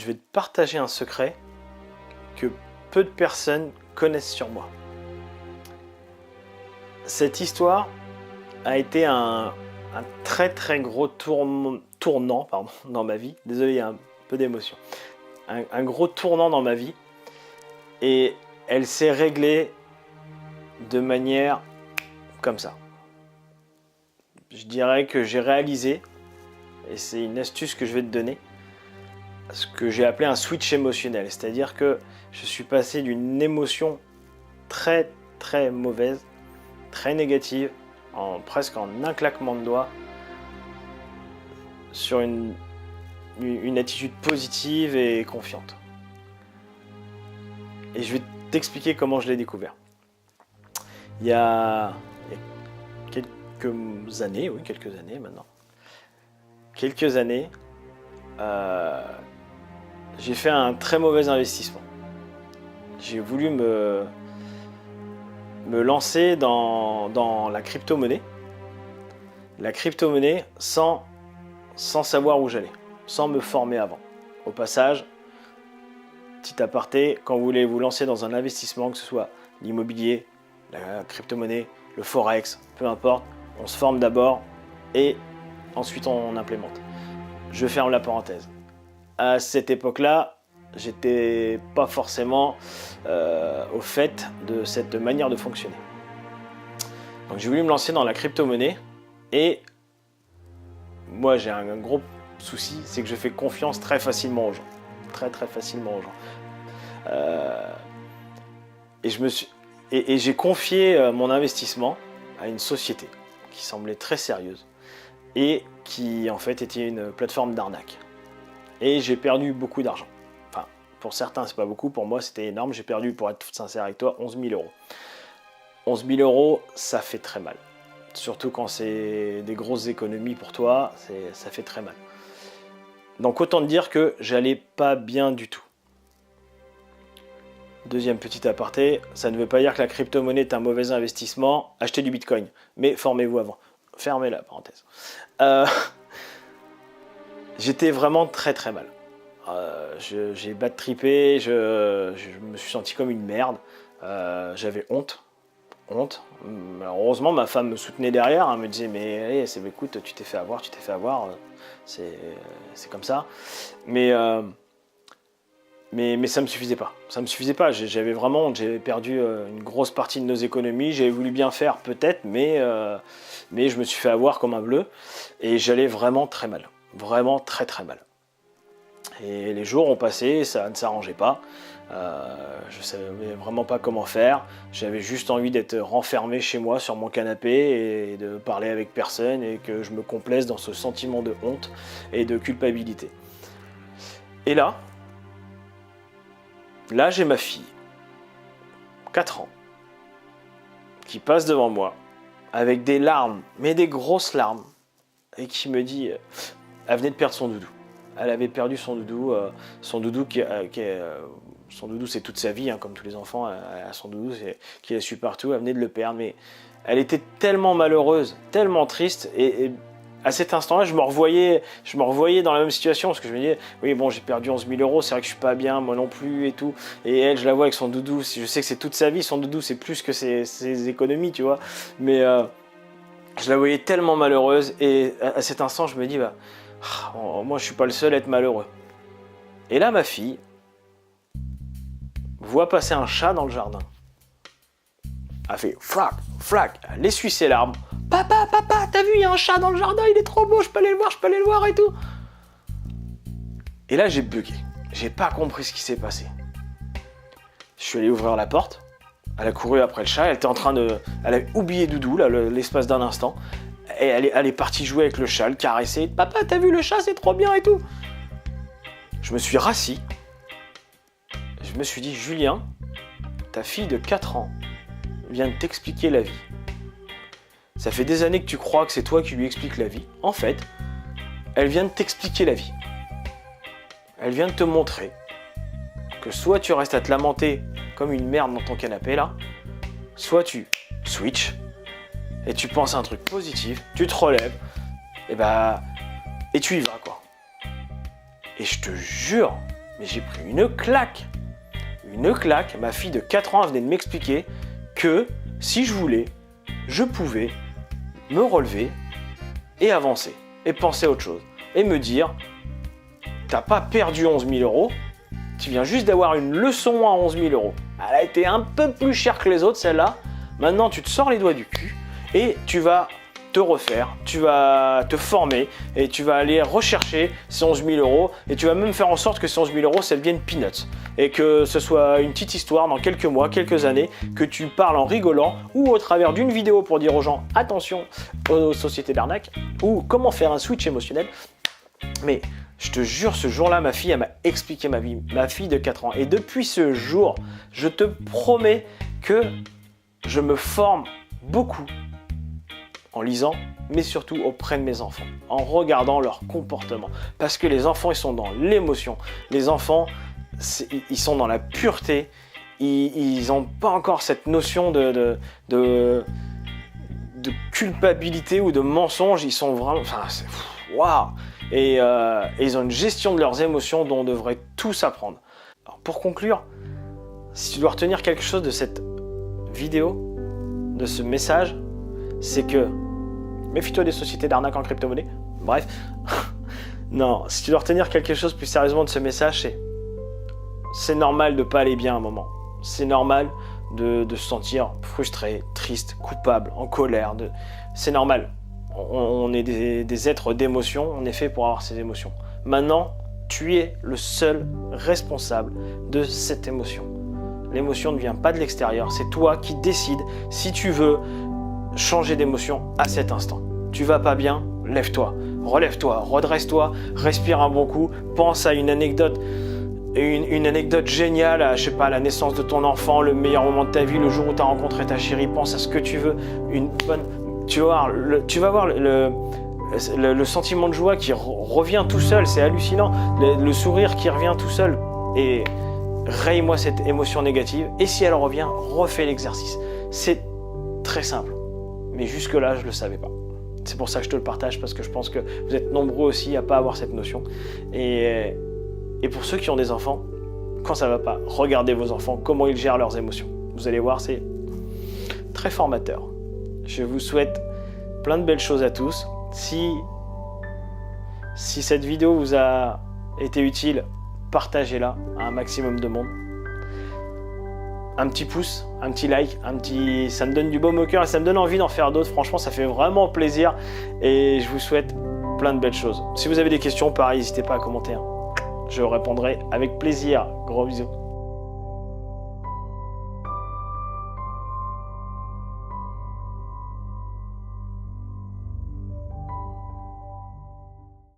je vais te partager un secret que peu de personnes connaissent sur moi. Cette histoire a été un très très gros tournant dans ma vie. Désolé, il y a un peu d'émotion. Un gros tournant dans ma vie. Et elle s'est réglée de manière comme ça. Je dirais que j'ai réalisé, et c'est une astuce que je vais te donner, ce que j'ai appelé un switch émotionnel. C'est-à-dire que je suis passé d'une émotion très très mauvaise, très négative, presque en un claquement de doigts, sur une attitude positive et confiante. Et je vais t'expliquer comment je l'ai découvert. Il y a quelques années maintenant, j'ai fait un très mauvais investissement. J'ai voulu me lancer dans la crypto-monnaie. La crypto-monnaie sans savoir où j'allais, sans me former avant. Au passage, petit aparté, quand vous voulez vous lancer dans un investissement, que ce soit l'immobilier, la crypto-monnaie, le forex, peu importe, on se forme d'abord et ensuite on implémente. Je ferme la parenthèse. À cette époque-là, j'étais pas forcément au fait de cette manière de fonctionner. Donc j'ai voulu me lancer dans la crypto-monnaie et moi j'ai un gros souci, c'est que je fais confiance très facilement aux gens. Très facilement aux gens. Et j'ai confié mon investissement à une société qui semblait très sérieuse et qui en fait était une plateforme d'arnaque. Et j'ai perdu beaucoup d'argent. Enfin, pour certains c'est pas beaucoup, pour moi c'était énorme. J'ai perdu, pour être tout sincère avec toi, 11 000 euros. 11 000 euros, ça fait très mal. Surtout quand c'est des grosses économies pour toi, ça fait très mal. Donc autant te dire que j'allais pas bien du tout. Deuxième petit aparté, ça ne veut pas dire que la crypto-monnaie est un mauvais investissement. Achetez du bitcoin, mais formez-vous avant. Fermez la parenthèse. J'étais vraiment très très mal. J'ai bad trippé, je me suis senti comme une merde. J'avais honte. Alors, heureusement, ma femme me soutenait derrière, elle me disait mais allez, écoute, tu t'es fait avoir, c'est comme ça. Mais ça me suffisait pas. J'avais vraiment honte, j'avais perdu une grosse partie de nos économies. J'avais voulu bien faire peut-être, mais je me suis fait avoir comme un bleu et j'allais vraiment très mal, vraiment très très mal. Et les jours ont passé, ça ne s'arrangeait pas. Je savais vraiment pas comment faire. J'avais juste envie d'être renfermé chez moi sur mon canapé et de parler avec personne et que je me complaise dans ce sentiment de honte et de culpabilité. Et là j'ai ma fille, 4 ans, qui passe devant moi avec des larmes, mais des grosses larmes, et qui me dit, elle venait de perdre son doudou. Elle avait perdu son doudou, son doudou c'est toute sa vie, hein, comme tous les enfants, elle a son doudou qui la suit partout, elle venait de le perdre, mais elle était tellement malheureuse, tellement triste, et à cet instant-là, je me revoyais dans la même situation, parce que je me disais, oui bon, j'ai perdu 11 000 euros, c'est vrai que je suis pas bien, moi non plus, et tout, et elle, je la vois avec son doudou, je sais que c'est toute sa vie, son doudou, c'est plus que ses économies, tu vois, mais je la voyais tellement malheureuse, et à cet instant, je me dis, moi je suis pas le seul à être malheureux. Et là, ma fille voit passer un chat dans le jardin. Elle fait frac, elle essuie ses larmes. Papa, t'as vu, il y a un chat dans le jardin, il est trop beau, je peux aller le voir et tout. Et là, j'ai bugué. J'ai pas compris ce qui s'est passé. Je suis allé ouvrir la porte. Elle a couru après le chat. Elle avait oublié Doudou, là, l'espace d'un instant. Et elle est partie jouer avec le chat, le caresser. Papa, t'as vu le chat, c'est trop bien et tout. Je me suis rassis. Je me suis dit, Julien, ta fille de 4 ans vient de t'expliquer la vie. Ça fait des années que tu crois que c'est toi qui lui expliques la vie. En fait, elle vient de t'expliquer la vie. Elle vient de te montrer que soit tu restes à te lamenter comme une merde dans ton canapé là, soit tu switches et tu penses à un truc positif, tu te relèves, et tu y vas quoi. Et je te jure, Mais j'ai pris une claque. Une claque. Ma fille de 4 ans venait de m'expliquer que si je voulais, je pouvais me relever et avancer. Et penser à autre chose. Et me dire, t'as pas perdu 11 000 euros, tu viens juste d'avoir une leçon à 11 000 euros. Elle a été un peu plus chère que les autres, celle-là. Maintenant, tu te sors les doigts du cul et tu vas te refaire, tu vas te former et tu vas aller rechercher ces 11 000 euros et tu vas même faire en sorte que ces 11 000 euros, ça devienne peanuts et que ce soit une petite histoire dans quelques mois, quelques années, que tu parles en rigolant ou au travers d'une vidéo pour dire aux gens attention aux sociétés d'arnaque ou comment faire un switch émotionnel. Mais je te jure, ce jour-là, ma fille, elle m'a expliqué ma vie, ma fille de 4 ans. Et depuis ce jour, je te promets que je me forme beaucoup en lisant, mais surtout auprès de mes enfants, en regardant leur comportement. Parce que les enfants, ils sont dans l'émotion. Les enfants, ils sont dans la pureté. Ils n'ont pas encore cette notion de culpabilité ou de mensonge. Ils sont vraiment... Enfin, c'est... Waouh! Et ils ont une gestion de leurs émotions dont on devrait tous apprendre. Alors, pour conclure, si tu dois retenir quelque chose de cette vidéo, de ce message, c'est que méfie-toi des sociétés d'arnaque en crypto-monnaie. Bref, non, si tu dois retenir quelque chose plus sérieusement de ce message, c'est normal de ne pas aller bien à un moment. C'est normal de se sentir frustré, triste, coupable, en colère. C'est normal. On est des êtres d'émotion, on est fait pour avoir ces émotions. Maintenant, tu es le seul responsable de cette émotion. L'émotion ne vient pas de l'extérieur, c'est toi qui décides si tu veux changer d'émotion à cet instant. Tu vas pas bien, lève-toi, relève-toi, redresse-toi, respire un bon coup, pense à une anecdote géniale, à, je sais pas, la naissance de ton enfant, le meilleur moment de ta vie, le jour où tu as rencontré ta chérie, pense à ce que tu veux, tu vas voir le sentiment de joie qui revient tout seul, c'est hallucinant, le sourire qui revient tout seul, et raye-moi cette émotion négative, et si elle revient, refais l'exercice. C'est très simple, mais jusque-là, je ne le savais pas. C'est pour ça que je te le partage, parce que je pense que vous êtes nombreux aussi à ne pas avoir cette notion. Et pour ceux qui ont des enfants, quand ça ne va pas, regardez vos enfants, comment ils gèrent leurs émotions. Vous allez voir, c'est très formateur. Je vous souhaite plein de belles choses à tous. Si cette vidéo vous a été utile, partagez-la à un maximum de monde. Un petit pouce, un petit like, ça me donne du baume au cœur et ça me donne envie d'en faire d'autres. Franchement, ça fait vraiment plaisir et je vous souhaite plein de belles choses. Si vous avez des questions, pareil, n'hésitez pas à commenter. Je répondrai avec plaisir. Gros bisous.